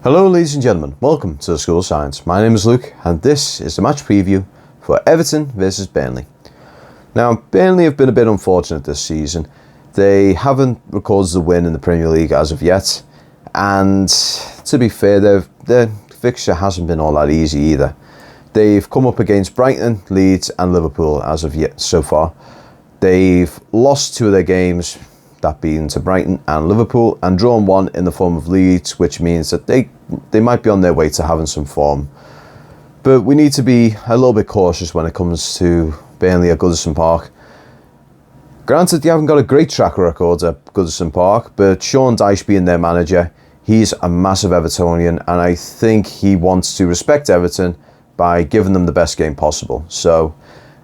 Hello ladies and gentlemen, welcome to the School of Science. My name is Luke and this is the match preview for Everton versus Burnley. Now, Burnley have been a bit unfortunate this season. They haven't recorded a win in the Premier League as of yet, and to be fair, their fixture hasn't been all that easy either. They've come up against Brighton, Leeds and Liverpool as of yet so far. They've lost two of their games, that being to Brighton and Liverpool, and drawn one in the form of Leeds, which means that they might be on their way to having some form. But we need to be a little bit cautious when it comes to Burnley at Goodison Park. Granted, they haven't got a great track record at Goodison Park, but Sean Dyche being their manager, he's a massive Evertonian, and I think he wants to respect Everton by giving them the best game possible. So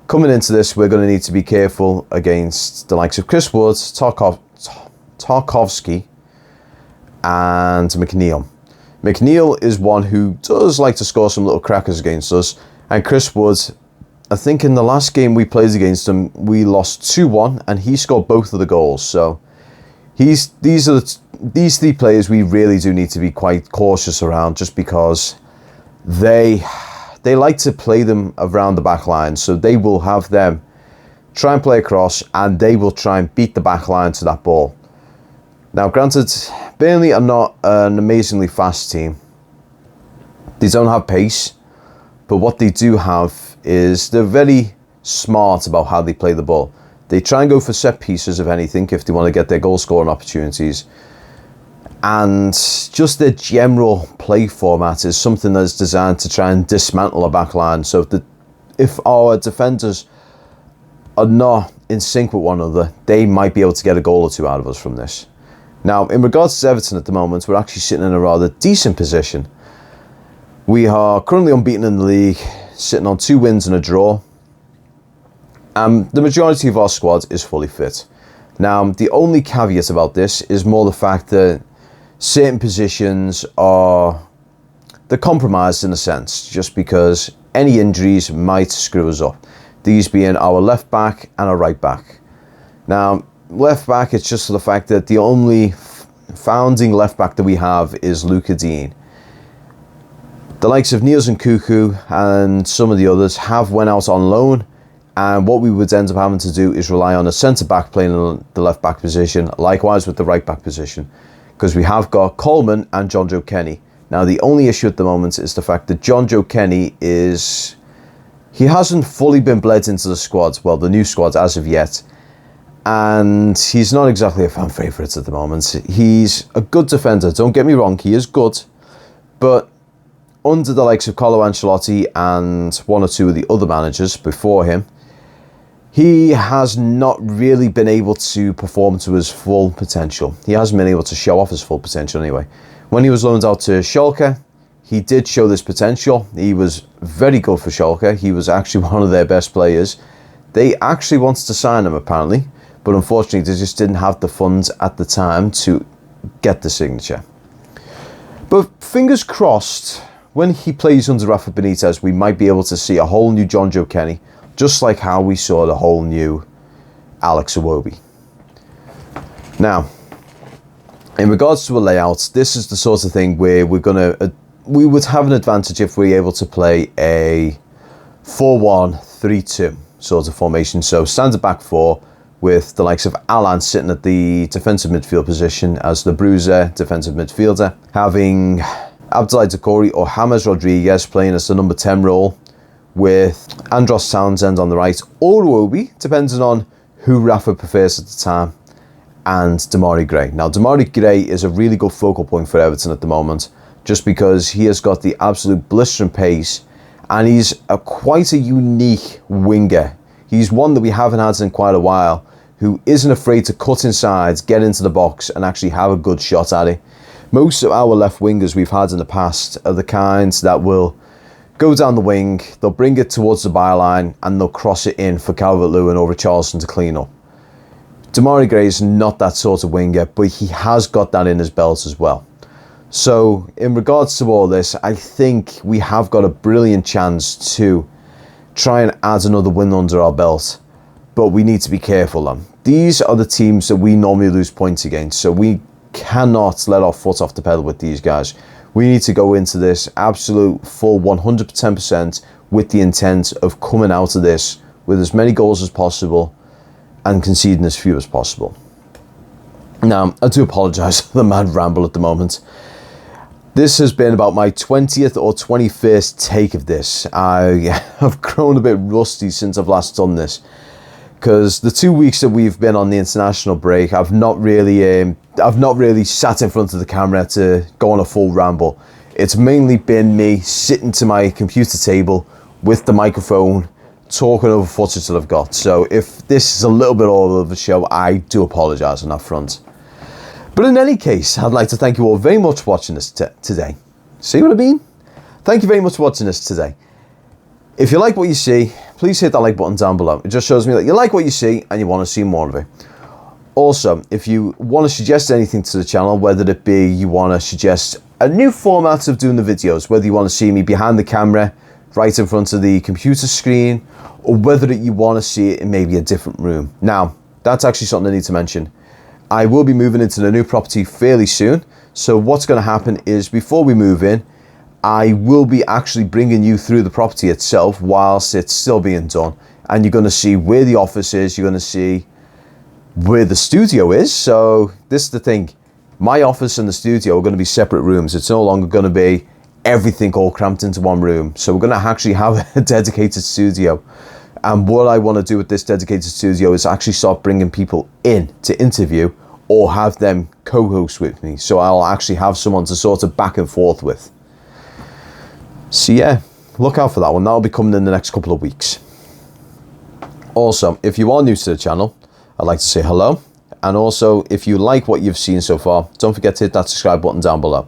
coming into this, we're going to need to be careful against the likes of Chris Wood, Tarkowski and McNeil. McNeil is one who does like to score some little crackers against us, and Chris Wood, I think in the last game we played against him, we lost 2-1 and he scored both of the goals. So these three players we really do need to be quite cautious around, just because they like to play them around the back line, so they will have them try and play across and they will try and beat the back line to that ball. Now granted, Burnley are not an amazingly fast team. They don't have pace, but what they do have is they're very smart about how they play the ball. They try and go for set pieces, if anything, if they want to get their goal scoring opportunities. And just their general play format is something that's designed to try and dismantle a back line. So if our defenders are not in sync with one another, they might be able to get a goal or two out of us from this. Now, in regards to Everton at the moment, we're actually sitting in a rather decent position. We are currently unbeaten in the league, sitting on 2 wins and a draw. The majority of our squad is fully fit. Now, the only caveat about this is more the fact that certain positions they're compromised in a sense, just because any injuries might screw us up. These being our left back and our right back. Now, left back, it's just the fact that the only founding left back that we have is Luca Dean. The likes of Niels and Cuckoo and some of the others have went out on loan, and what we would end up having to do is rely on a centre back playing in the left back position, likewise with the right back position, because we have got Coleman and John Joe Kenny. Now, the only issue at the moment is the fact that John Joe Kenny he hasn't fully been bled into the squad, well, the new squad as of yet, and he's not exactly a fan favourite at the moment. He's a good defender, don't get me wrong, he is good, but under the likes of Carlo Ancelotti and one or two of the other managers before him, he has not really been able to perform to his full potential. He hasn't been able to show off his full potential anyway. When he was loaned out to Schalke, he did show this potential. He was very good for Schalke. He was actually one of their best players. They actually wanted to sign him apparently, but unfortunately they just didn't have the funds at the time to get the signature. But fingers crossed, when he plays under Rafa Benitez, we might be able to see a whole new John Joe Kenny, just like how we saw the whole new Alex Iwobi. Now, in regards to a layout, this is the sort of thing where we would have an advantage if we were able to play a 4-1-3-2 sort of formation. So standard back four with the likes of Alan sitting at the defensive midfield position as the bruiser defensive midfielder, having Abdoulaye Doucouré or James Rodriguez playing as the number 10 role, with Andros Townsend on the right, or Iwobi, depending on who Rafa prefers at the time, and Demarai Gray. Now, Demarai Gray is a really good focal point for Everton at the moment, just because he has got the absolute blistering pace, and he's quite a unique winger. He's one that we haven't had in quite a while, who isn't afraid to cut inside, get into the box, and actually have a good shot at it. Most of our left wingers we've had in the past are the kinds that will go down the wing, they'll bring it towards the byline, and they'll cross it in for Calvert-Lewin or Richarlison to clean up. Demarai Gray is not that sort of winger, but he has got that in his belt as well. So, in regards to all this, I think we have got a brilliant chance to try and add another win under our belt. But we need to be careful then. These are the teams that we normally lose points against, so we cannot let our foot off the pedal with these guys. We need to go into this absolute full 110% with the intent of coming out of this with as many goals as possible and conceding as few as possible. Now, I do apologise for the mad ramble at the moment. This has been about my 20th or 21st take of this. I have grown a bit rusty since I've last done this, because the 2 weeks that we've been on the international break, I've not really sat in front of the camera to go on a full ramble. It's mainly been me sitting to my computer table with the microphone, talking over footage that I've got. So if this is a little bit all over the show, I do apologise on that front. But in any case, I'd like to thank you all very much for watching this today. See what I mean? Thank you very much for watching this today. If you like what you see, please hit that like button down below. It just shows me that you like what you see and you want to see more of it. Also, if you want to suggest anything to the channel, whether it be you want to suggest a new format of doing the videos, whether you want to see me behind the camera, right in front of the computer screen, or whether you want to see it in maybe a different room. Now, that's actually something I need to mention. I will be moving into the new property fairly soon. So what's going to happen is, before we move in, I will be actually bringing you through the property itself whilst it's still being done. And you're going to see where the office is. You're going to see where the studio is. So this is the thing. My office and the studio are going to be separate rooms. It's no longer going to be everything all cramped into one room. So we're going to actually have a dedicated studio. And what I want to do with this dedicated studio is actually start bringing people in to interview or have them co-host with me. So I'll actually have someone to sort of back and forth with. So yeah, look out for that one. That'll be coming in the next couple of weeks. Also, if you are new to the channel, I'd like to say hello. And also, if you like what you've seen so far, don't forget to hit that subscribe button down below.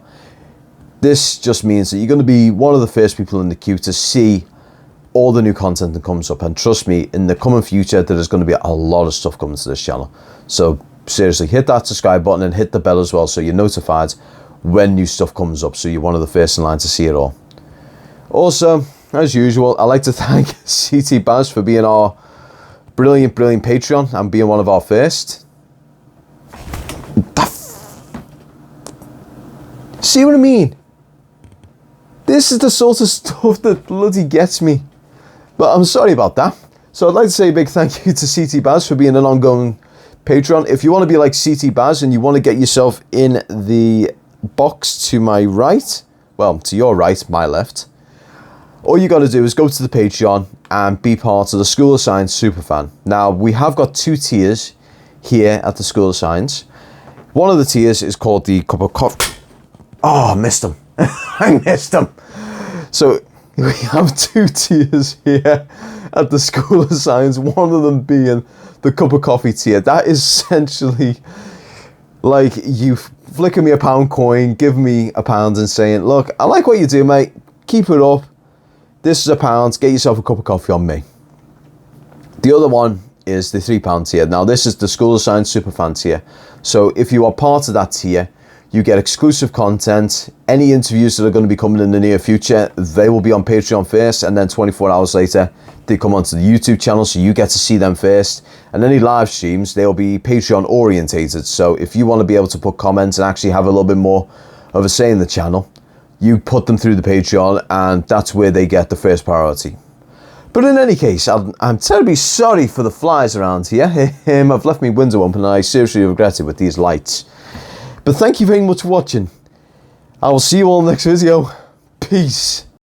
This just means that you're going to be one of the first people in the queue to see all the new content that comes up. And trust me, in the coming future, there's going to be a lot of stuff coming to this channel. So seriously, hit that subscribe button and hit the bell as well, so you're notified when new stuff comes up, so you're one of the first in line to see it all. Also, as usual, I'd like to thank CT Baz for being our brilliant Patreon and being one of our first. See what I mean? This is the sort of stuff that bloody gets me. But I'm sorry about that. So I'd like to say a big thank you to CT Baz for being an ongoing Patreon. If you want to be like CT Baz and you want to get yourself in the box to my right, well, to your right, my left, all you got to do is go to the Patreon and be part of the School of Science Superfan. Now, we have got 2 tiers here at the School of Science. One of the tiers is called the Cup of Coffee. Oh, I missed him. I missed him. So we have 2 tiers here at the School of Science, one of them being the Cup of Coffee tier. That is essentially like you flicking me a pound coin, giving me a pound and saying, look, I like what you do, mate. Keep it up. This is £1. Get yourself a cup of coffee on me. The other one is the £3 tier. Now, this is the School of Science Superfan tier. So if you are part of that tier, you get exclusive content. Any interviews that are going to be coming in the near future, they will be on Patreon first, and then 24 hours later, they come onto the YouTube channel, so you get to see them first. And any live streams, they'll be Patreon orientated. So if you want to be able to put comments and actually have a little bit more of a say in the channel, you put them through the Patreon, and that's where they get the first priority. But in any case, I'm terribly sorry for the flies around here. I've left my window open and I seriously regret it with these lights. But thank you very much for watching. I will see you all in the next video. Peace.